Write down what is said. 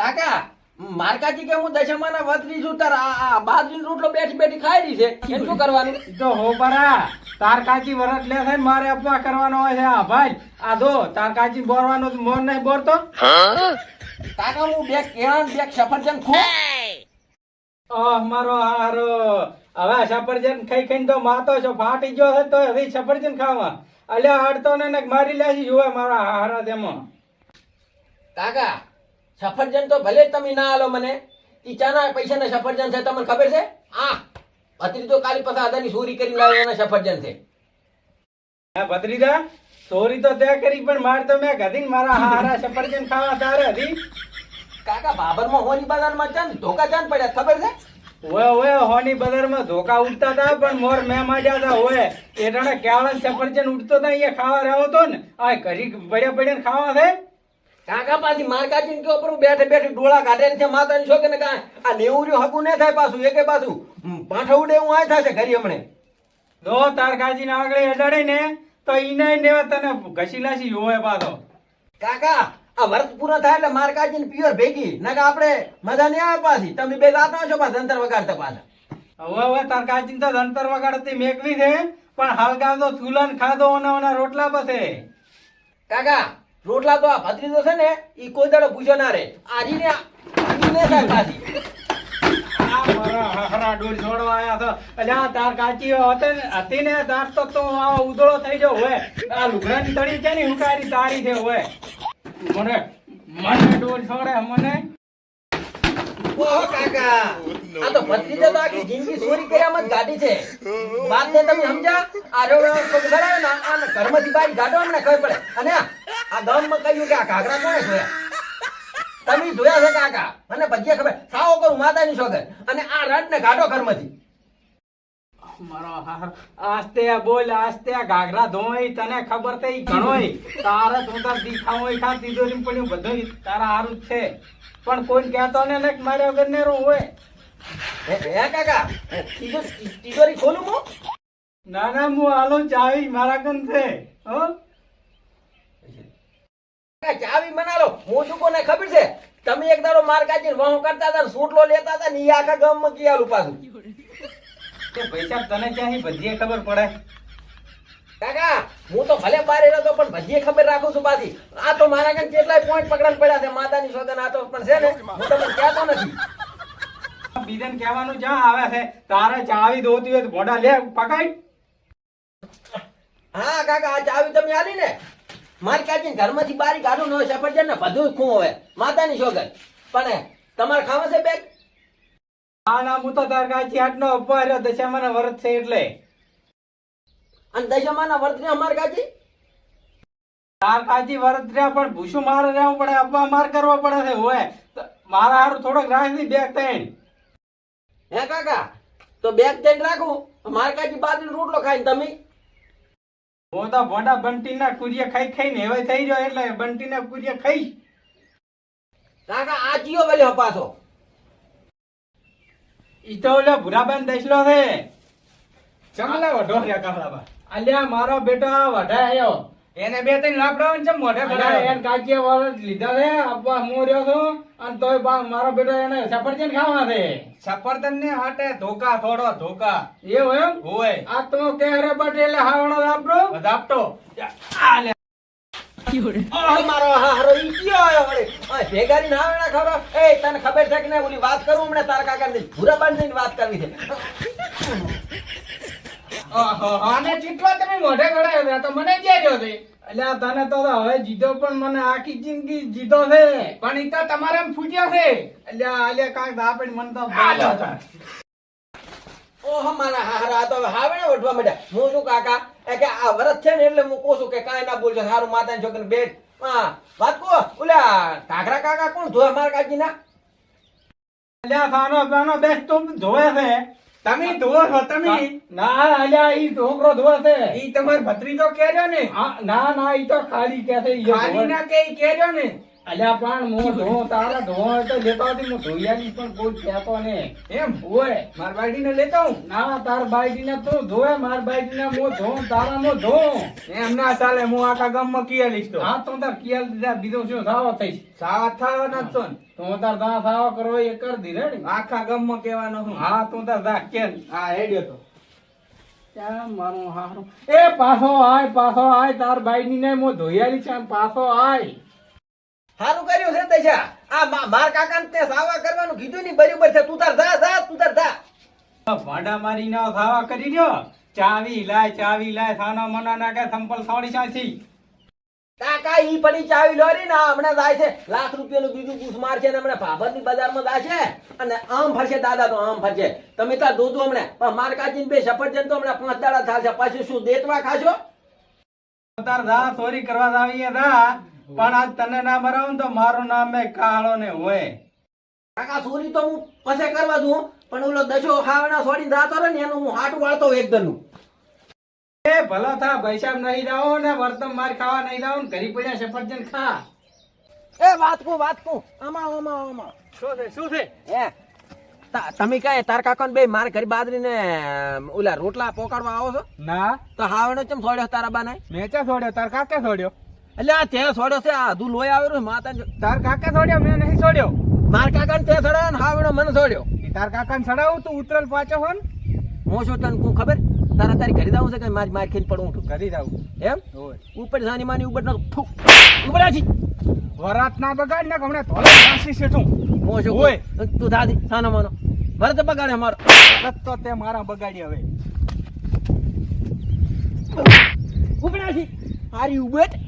કાકા મારકાજી કે હું દશામાના વતરી છું તાર આ બાજરીનો રોટલો બેઠી બેઠી ખાઈ રહી છે એમ શું કરવાનું? ઈ તો હો પરા તાર કાચી વરત લે છે ને મારે અપવા કરવાનો હોય છે. આ ભાઈ આ જો તાર કાચી બોરવાનો તો મોર નહીં બોરતો. કાકા હું બે કેળા બે સફરજન ખો મારો હારો હવે સફરજન ખાઈ ખાઈને તો માતો છો ફાટી ગયો છે તો હવે સફરજન ખાવા અલ્યા અડતો ને મારી લેશી જોવે મારા હારા તેમાં. કાકા સફરજન તો ભલે તમે ના આલો મને ઈ ચાના પૈસા ના સફરજન છે તમને ખબર છે? આ અત્યારે તો કાલી પાછા અદાની ચોરી કરી લાવે એના સફરજન છે. હે ભત્રીજા ચોરી તો તે કરી પણ માર તો મેં કદી મારા હારા સફરજન ખાવા તારે હતી. કાકા બાબરમાં હોની બજારમાં ચાંદ ધોકા ચાંદ પડ્યા ખબર છે? ઓય ઓય હોની બજારમાં ધોકા ઉડતા હતા પણ મોર મેં માંડ્યા હતા ઓય એટાણે કેળા સફરજન ઉડતો હતા અહીંયા ખાવા રહ્યો હતો ને આ ઘરી પડ્યા પડ્યા ખાવા છે. કાકા પાછી મારકાજી કે ઉપર બેઠે બેઠે ડોળા કાઢે છે માતાની છોકરીને કા આ નેવરી હકું ન થાય પાછું એકે પાછું પાઠા ઉડે હું આ થશે ઘરી હમણે દો તાર કાજી ને આગળ અડાડે ને તો ઈને ને તને ઘસી લાસી હોય પાછો. કાકા આ વર્ષ પૂરા થાય એટલે મારકાજી ને પિયર ભેગી નકા આપણે મજા નહીં આવે પાછી તમે બે જાતા છો પાછા અંતર વગાડતા પાછા. હવે હવે તાર કાજી તો અંતર વગાડતી મેકવી છે પણ હલકા તો ચૂલન ખાધો ઓના રોટલા પસે. કાકા રોટલા તો આ ભત્રીજો છે ને ઈ કોઈ દાડો પૂછો ના રે આજીને થાય પાછી. આ મારા હારા ડોલ છોડવા આયા તો અલ્યા તાર કાચી હતી ને તાર તો આ ઉદળો થઈ ગયો હોય આ લુગડાની તળી છે ને હુકારી તારી છે હોય મને મને ડોલ છોડે મને. ઓહો કાકા આ તો ભત્રીજો તો આખી જિંદગી ચોરી કર્યામાં જ ગાડી છે વાત ને તમે સમજ્યા? આ રોડ ગળાયો ને આ ઘરમાંથી બહાર ગાડો અમને ખબર પડે અને આ ગામમાં કહ્યું કે આ ઘાઘરા કોણે જોયા? તમે જોયા છે કાકા મને ભજીયા ખબર ખાવો કરું માતાની સોગર અને આ રડ ને ગાડો ઘરમાંથી. મારો હાર આસ્તે બોલ આસ્તે ઘાઘરા ધોઈ તને ખબર થઈ ઘણોય તારે તું તાર દીખાવ હોય ખા તિજોરી પડ્યું બધું તારા હારું જ છે પણ કોઈ કહેતો ને ને મારે વગર ને હોય. હે કાકા તિજોરી ખોલું હું? ના ના હું આલો ચાવી મારા કન છે હો. ચાવી મનાલો હું શું કોને ખબર છે તમે એક દાડો માર કાઢીને વાહો કરતા હતા સૂટલો લેતા હતા ને ઈ આખા ગામમાં કિયાલું પાછું. કે પૈસા તને ક્યાંથી ભજીએ ખબર પડે? કાકા હું તો ભલે બારે રહેતો પણ ભજીએ ખબર રાખું છું પાછી. આ તો મારા કન કેટલાય પોઈન્ટ પકડાન પડ્યા છે માતાની સોગન આ તો પણ છે ને હું તમને કહેતો નથી. બીજાને કહેવાનું જ્યાં આવે છે તારે ચાવી દોતી હોય તો ઘોડા લે પકડ. હા કાકા આ ચાવી તમે આલી ને મારી કાઢીને ઘરમાંથી બારી કાઢું ન હોય સફરજન ને બધું ખું હોય માતાની સોગન પણ તમારે ખાવા છે બેગ? હા ના હું તો તાર કાચી હાટનો અપવાર્યો દશામાના વરત છે એટલે. અને દશામાના વર્તને અમાર કાઢી તાર કાચી વરત રહ્યા પણ ભૂસું મારે રહેવું પડે અપવા માર કરવો પડે છે હોય મારા હારું થોડોક રાખી બેગ ત્રણ. હે કાકા તો બેગ દઈને રાખું માર કાઢી બાજરીનો રોટલો ખાઈને તમે હું તો ભોંડા બંટી ના કુરિયા ખાઈ ખાઈને હવે થઈ ગયો એટલે બંટી ના કુરિયા ખાઈશ. કાકા આ ચિયો વેલ્યો પાછો ઈ તો ઓલે ભુરાબાન દસલો છે ચમલા વઢો રહ્યા કાફલાબા. અલ્યા મારો બેટો વઢા આયો એને બે ત્રણ લાકડા છે મોઢે ખડા એને કાચી વાળા લીધા છે અબ્બા હું રહ્યો છું અને તોય મારો બેટો એને સફરજન ખાવાના છે. સફરજન ને હાટે ધોકા થોડો ધોકા એવું એમ હોય આ તો કે રે બટ એટલે હાવણો દાપડો દાપટો આ લે મારો હારો ઈ કયો આયો વળે આ ભેગારી ના આવે ખરો એ તને ખબર છે કે નહીં ઓલી વાત કરું હમણે તારા કાકા ની ભૂરાબાન ની વાત કરવી છે. આને ચીટવા તમે મોઢે ગળાયો તો મને કેજો છે અલ્યા તને તો હવે જીધો પણ મને આખી જિંદગી જીધો છે પણ ઈ તો તમારે ફૂટ્યો છે અલ્યા અલ્યા કાક આપણે મન તો બાલો હતા. ઓહો મારા હારા તો હાવણે વઢવા માંડ્યા. હું શું કાકા એ કે આ વરસ છે ને એટલે હું કહું છું કે કાંઈ ના બોલજો સારું માતાની છોકરીને બેટ હા વાત કહો ઓલા કાકરા કાકા કોણ ધોયા માર કાકી ના? અલ્યા ખાનો બાનો બેસ તો ધોવે છે તમે ધોવો છો તમે ના અલ્યા ઈ ઢોકરો ધોવે છે ઈ તમાર ભત્રીજો કેર્યો ને ના ના ઈ તો ખાલી કે છે ખાલી ના કે ઈ કેર્યો ને અલ્યા પણ હું ધોઉં તારા ધોવા તો લેતા આવતી હું ધોઈ આવીશ પણ કોઈ કહેતો ને એમ ઓય માર બાઈડીને લેતા હું ના તાર બાઈડીને તું ધોવે માર બાઈડીને હું ધોઉં તારા હું ધોઉં એમ ના ચાલે હું આખા ગામમાં કિયાલીશ તો હા તો તાર કિયાલ દીધા બીજો શું થાવો થઈશ સાવા થાવા ના તો તું તાર દા થાવા કરો એ કર દી રેડી આખા ગામમાં કહેવાનો હું હા તું તાર દા કે હા હેડ્યો તો ત્યાં મારું હારું એ પાછો આય તાર બાઈડીને હું ધોઈ આલી છે પાછો આય સારું કર્યું છે દશા આ માર કાકાને તે સાવા કરવાનું કીધું ની બરાબર છે તું તાર જા ભાડા મારી ના સાવા કરી દ્યો ચાવી લાય સાનો મના નાખે સંપલ સોડી ચાસી કાકા ઈ પડી ચાવી લોરી ને હમણાં જાય છે લાખ રૂપિયાનું બીજું કુસ માર છે ને હમણાં ભાભરની બજારમાં જાય છે અને આમ ફરશે દાદા તો આમ ફરશે તમે તાર દૂધ હમણાં પણ માર કાચીને બે સફરજન તો હમણાં 5 દાડા થાશે પછી શું દેતવા ખાશો તાર દા ચોરી કરવા આવીએ દા પણ આજ તને ના મરાવું તો મારું નામ મે કાળો ને હોય કાકા ચોરી તો હું પછી કરવા દઉં પણ ઓલો દશો ખાવાના છોડીને જાતો રહે ને એનું હું હાટું વાળતો એકદમનું એ ભલો થા પૈસા નહીં દાવો ને વર્તમ માર ખાવા નહીં દાવો ને ઘરી પડ્યા સફરજન ખા એ વાત કો આમાં શું છે એ તમે કઈ તાર કાકા બે માર ઘરે બાજરીને ઓલા રોટલા પોકાડવા આવો છો ના તો હાવણો ચમ છોડ્યો તારા બાને મેં ચા છોડ્યો તાર કાકે છોડ્યો એટલે આ તે છોડ્યો છે આ દુ લોહી આવેલું માતા તાર કાકે છોડ્યો મેં નહીં છોડ્યો માર કાકા ને તે છોડ્યો ને હાવણો મને છોડ્યો તાર કાકા ને છડાવું તું ઉતરલ પાછો હોન હું શું તને ખબર તારી ઘરે જાવું છે કે મારી માર ખેલ પડું છું કરી જાવ એમ હોય ઉપર જાની માની ઉપર ના ઉપર આછી વરાત ના બગાડ ને હમણાં ધોલા નાસી છે તું હું શું હોય તું દાદી સાનો માનો ભરત બગાડે મારો તો તે મારા બગાડી હવે ઉપર આછી હારી ઉબેટ